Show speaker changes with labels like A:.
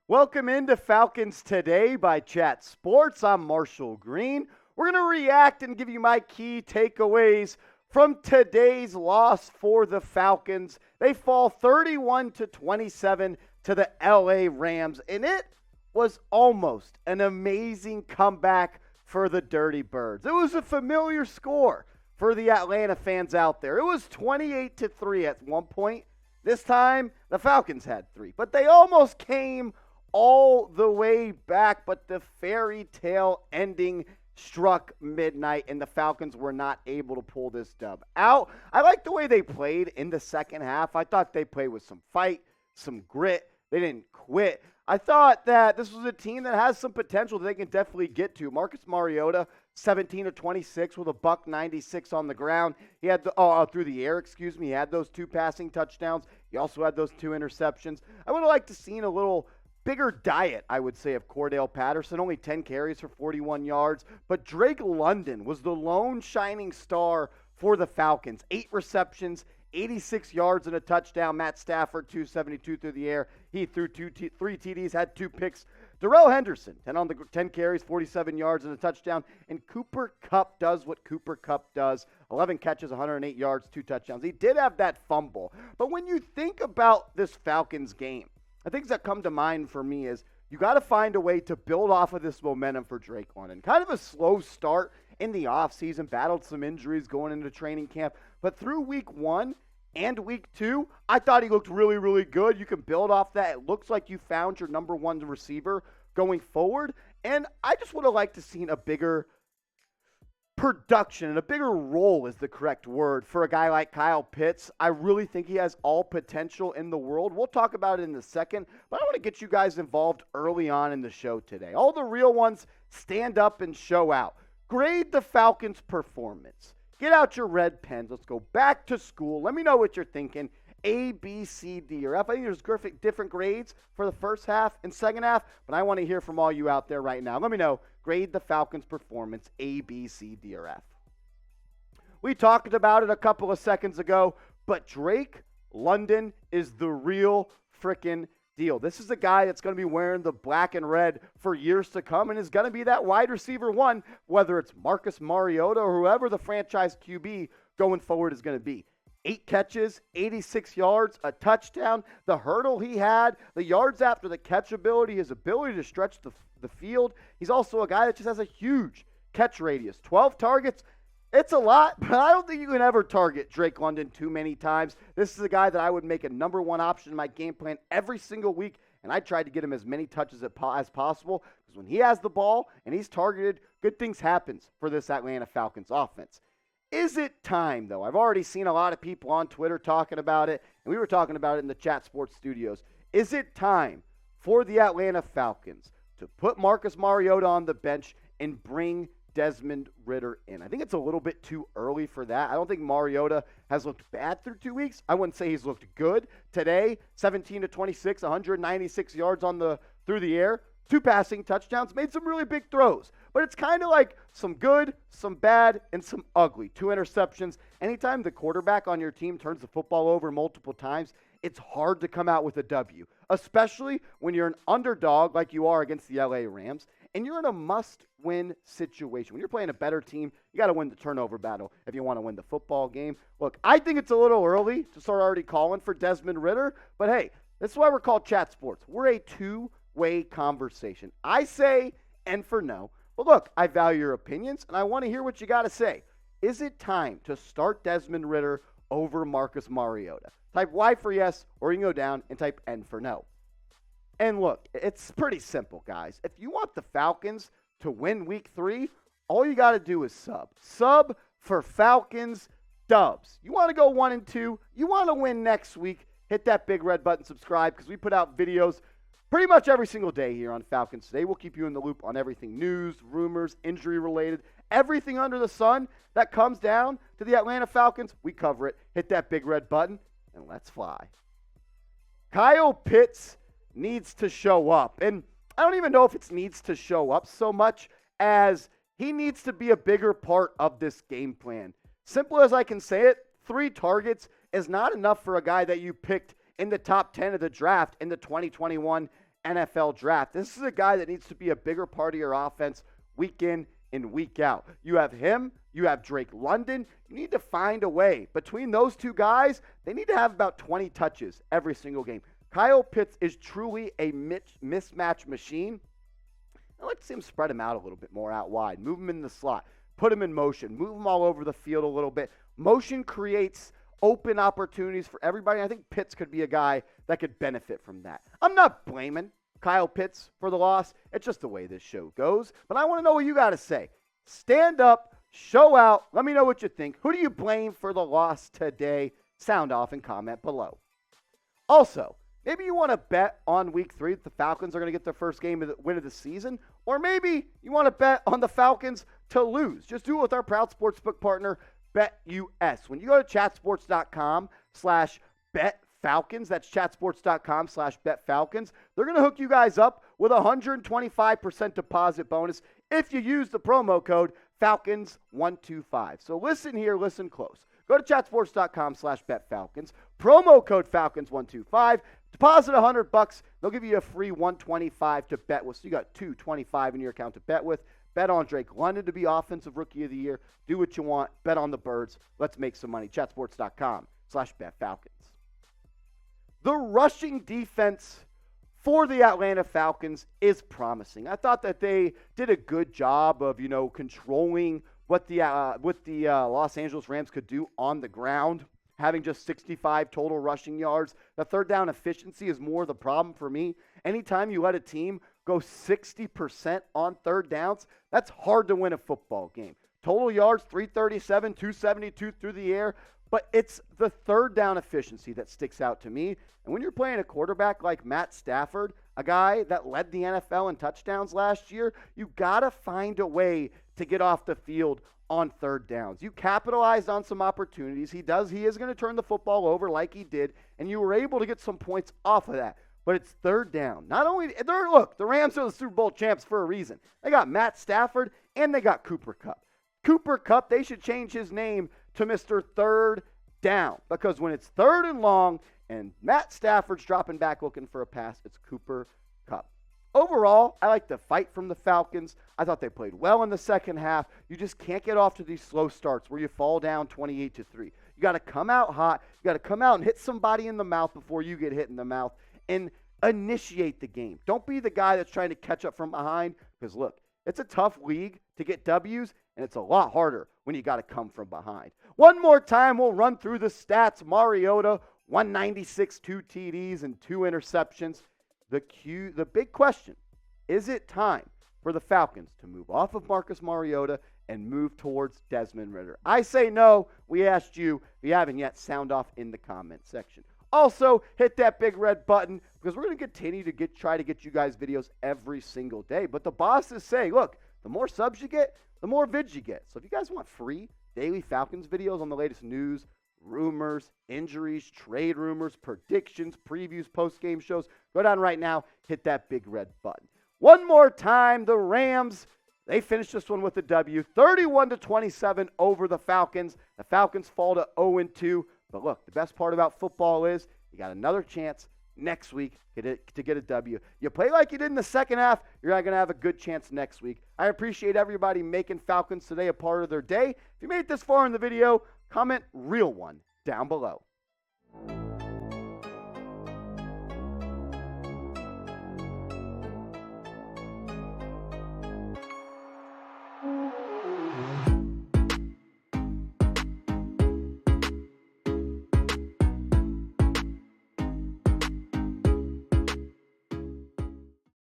A: Welcome into Falcons Today by Chat Sports. I'm Marshall Green. We're going to react and give you my key takeaways from today's loss for the Falcons. They fall 31-27 to the LA Rams, and it was almost an amazing comeback for the Dirty Birds. It was a familiar score for the Atlanta fans out there. It was 28-3 at one point. This time, the Falcons had 3, but they almost came all the way back, but the fairy tale ending struck midnight, and the Falcons were not able to pull this dub out. I like the way they played in the second half. I thought they played with some fight, some grit. They didn't quit. I thought that this was a team that has some potential that they can definitely get to. Marcus Mariota, 17-26 with a $196 on the ground. He had through the air, He had those 2 passing touchdowns. He also had those 2 interceptions. I would have liked to seen a little bigger diet, I would say, of Cordell Patterson. Only 10 carries for 41 yards. But Drake London was the lone shining star for the Falcons. 8 receptions, 86 yards and a touchdown. Matt Stafford, 272 through the air. He threw 3 TDs, had 2 picks. Darrell Henderson, 10 carries, 47 yards and a touchdown. And Cooper Kupp does what Cooper Kupp does. 11 catches, 108 yards, 2 touchdowns. He did have that fumble. But when you think about this Falcons game, the things that come to mind for me is you got to find a way to build off of this momentum for Drake London. Kind of a slow start in the offseason, battled some injuries going into training camp. But through week 1 and week 2, I thought he looked really, really good. You can build off that. It looks like you found your number 1 receiver going forward. And I just would have liked to seen a bigger production and a bigger role is the correct word for a guy like Kyle Pitts. I really think he has all potential in the world. We'll talk about it in a second, but I want to get you guys involved early on in the show today. All the real ones, stand up and show out. Grade the Falcons' performance. Get out your red pens. Let's go back to school. Let me know what you're thinking. A, B, C, D, or F. I think there's different grades for the first half and second half, but I want to hear from all you out there right now. Let me know. Grade the Falcons' performance, A, B, C, D, or F. We talked about it a couple of seconds ago, but Drake London is the real frickin' deal. This is a guy that's going to be wearing the black and red for years to come and is going to be that wide receiver 1, whether it's Marcus Mariota or whoever the franchise QB going forward is going to be. 8 catches, 86 yards, a touchdown. The hurdle he had, the yards after the catch ability, his ability to stretch the field. He's also a guy that just has a huge catch radius. 12 targets, it's a lot, but I don't think you can ever target Drake London too many times. This is a guy that I would make a number 1 option in my game plan every single week, and I tried to get him as many touches as possible because when he has the ball and he's targeted, good things happen for this Atlanta Falcons offense. Is it time, though? I've already seen a lot of people on Twitter talking about it, and we were talking about it in the Chat Sports studios. Is it time for the Atlanta Falcons to put Marcus Mariota on the bench and bring Desmond Ridder in? I think it's a little bit too early for that. I don't think Mariota has looked bad through 2 weeks. I wouldn't say he's looked good. Today, 17-26, 196 yards through the air. 2 passing touchdowns, made some really big throws. But it's kind of like some good, some bad, and some ugly. 2 interceptions. Anytime the quarterback on your team turns the football over multiple times, it's hard to come out with a W, especially when you're an underdog like you are against the LA Rams, and you're in a must-win situation. When you're playing a better team, you got to win the turnover battle if you want to win the football game. Look, I think it's a little early to start already calling for Desmond Ridder, but hey, that's why we're called Chat Sports. We're a two-way conversation. I say and for no. But look, I value your opinions, and I want to hear what you got to say. Is it time to start Desmond Ridder over Marcus Mariota? Type Y for yes, or you can go down and type N for no. And look, it's pretty simple, guys. If you want the Falcons to win Week 3, all you got to do is sub. Sub for Falcons dubs. You want to go 1-2, you want to win next week, hit that big red button, subscribe, because we put out videos pretty much every single day here on Falcons Today. We'll keep you in the loop on everything news, rumors, injury-related, everything under the sun that comes down to the Atlanta Falcons. We cover it. Hit that big red button, and let's fly. Kyle Pitts needs to show up. And I don't even know if it needs to show up so much as he needs to be a bigger part of this game plan. Simple as I can say it, 3 targets is not enough for a guy that you picked in the top 10 of the draft in the 2021 NFL draft. This is a guy that needs to be a bigger part of your offense week in and week out. You have him, you have Drake London. You need to find a way. Between those two guys, they need to have about 20 touches every single game. Kyle Pitts is truly a mismatch machine. I like to see him spread him out a little bit more out wide. Move him in the slot. Put him in motion. Move him all over the field a little bit. Motion creates open opportunities for everybody. I think Pitts could be a guy that could benefit from that. I'm not blaming Kyle Pitts for the loss. It's just the way this show goes. But I want to know what you got to say. Stand up, show out. Let me know what you think. Who do you blame for the loss today? Sound off and comment below. Also, maybe you want to bet on week 3 that the Falcons are going to get their first win of the season. Or maybe you want to bet on the Falcons to lose. Just do it with our proud sportsbook partner, BetUS. When you go to chatsports.com/betfalcons, that's chatsports.com/betfalcons, they're going to hook you guys up with a 125% deposit bonus if you use the promo code Falcons125. So listen here, listen close. Go to chatsports.com/betfalcons, promo code Falcons125, deposit $100. They'll give you a free 125 to bet with. So you got 225 in your account to bet with. Bet on Drake London to be Offensive Rookie of the Year. Do what you want. Bet on the Birds. Let's make some money. Chatsports.com/betfalcons. The rushing defense for the Atlanta Falcons is promising. I thought that they did a good job of, controlling what the Los Angeles Rams could do on the ground, having just 65 total rushing yards. The third down efficiency is more the problem for me. Anytime you let a team go 60% on third downs, that's hard to win a football game. Total yards, 337, 272 through the air, but it's the third down efficiency that sticks out to me. And when you're playing a quarterback like Matt Stafford, a guy that led the NFL in touchdowns last year, you got to find a way to get off the field on third downs. You capitalized on some opportunities. He is going to turn the football over like he did, and you were able to get some points off of that. But it's third down. Look, the Rams are the Super Bowl champs for a reason. They got Matt Stafford and they got Cooper Kupp. Cooper Kupp, they should change his name to Mr. Third Down, because when it's third and long and Matt Stafford's dropping back looking for a pass, it's Cooper Kupp. Overall, I like the fight from the Falcons. I thought they played well in the second half. You just can't get off to these slow starts where you fall down 28-3. You got to come out hot. You got to come out and hit somebody in the mouth before you get hit in the mouth and initiate the game. Don't be the guy that's trying to catch up from behind, because look, it's a tough league to get W's, and it's a lot harder when you got to come from behind. One more time, we'll run through the stats. Mariota, 196, 2 TDs, and 2 interceptions. The big question, is it time for the Falcons to move off of Marcus Mariota and move towards Desmond Ridder? I say no. We asked you. If you haven't yet, sound off in the comment section. Also, hit that big red button, because we're going to continue to try to get you guys videos every single day. But the boss is saying, look, the more subs you get, the more vids you get. So if you guys want free daily Falcons videos on the latest news, rumors, injuries, trade rumors, predictions, previews, post-game shows, go down right now, hit that big red button. One more time, the Rams, they finished this one with a W, 31-27 over the Falcons. The Falcons fall to 0-2. But look, the best part about football is you got another chance next week to get a W. You play like you did in the second half, you're not going to have a good chance next week. I appreciate everybody making Falcons today a part of their day. If you made it this far in the video, comment real one down below.